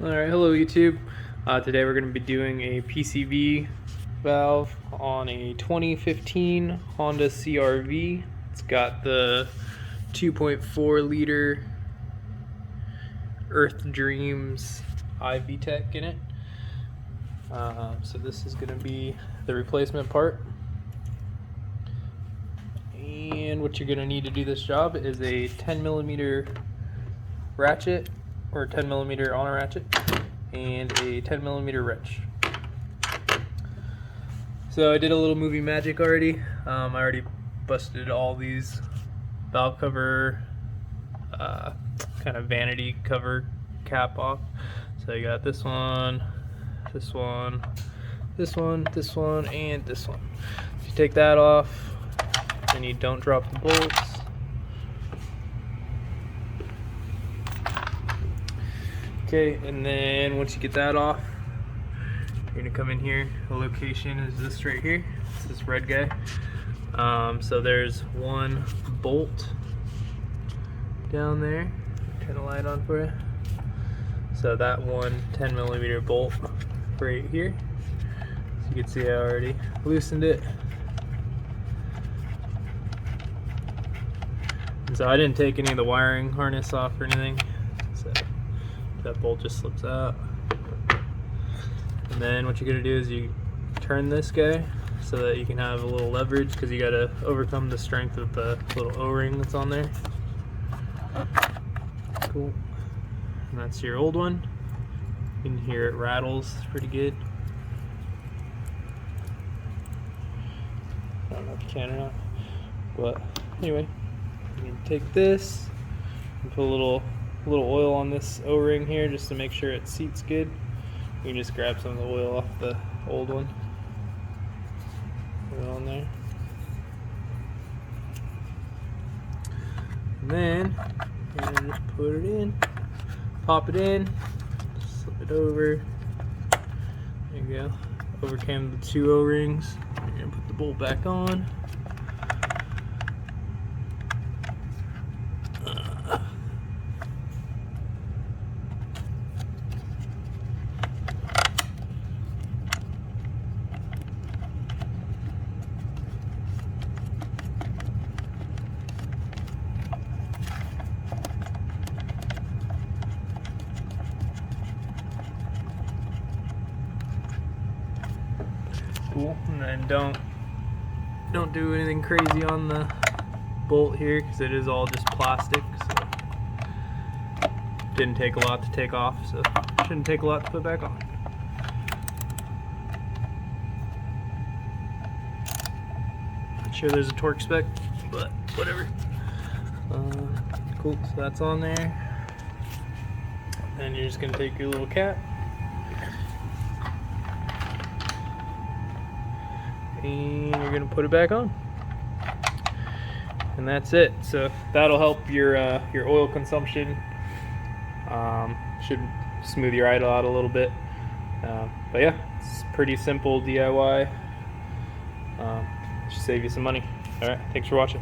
Alright, hello YouTube. Today we're going to be doing a PCV valve on a 2015 Honda CRV. It's got the 2.4 liter Earth Dreams IV Tech in it. So this is going to be the replacement part. And what you're going to need to do this job is a 10mm ratchet, or 10mm on a ratchet, and a 10mm wrench. So I did a little movie magic already. I already busted all these valve cover, kind of vanity cover cap off. So you got this one, this one, this one, this one, and this one. So you take that off, and you don't drop the bolts. Okay, and then once you get that off, you're gonna come in here. The location is this right here. It's this red guy. So there's one bolt down there. Turn the light on for you. So that one 10mm bolt right here. So you can see I already loosened it. And so I didn't take any of the wiring harness off or anything. So that bolt just slips out. And then what you're gonna do is you turn this guy so that you can have a little leverage, because you gotta overcome the strength of the little O-ring that's on there. Cool. And that's your old one. You can hear it rattles pretty good. I don't know if you can or not. But anyway, you can take this and put a little oil on this O-ring here just to make sure it seats good. You can just grab some of the oil off the old one. Put it on there. And then you're gonna just put it in, pop it in, slip it over. There you go. Overcame the two O-rings. You're gonna put the bolt back on. Cool. And then don't do anything crazy on the bolt here, because it is all just plastic, so didn't take a lot to take off, so shouldn't take a lot to put back on. Not sure there's a torque spec, but whatever. Cool, so that's on there. Then you're just gonna take your little cap and you're gonna put it back on, and that's it. So that'll help your oil consumption. Should smooth your idle out a little bit. But yeah, it's pretty simple DIY. Should save you some money. All right, thanks for watching.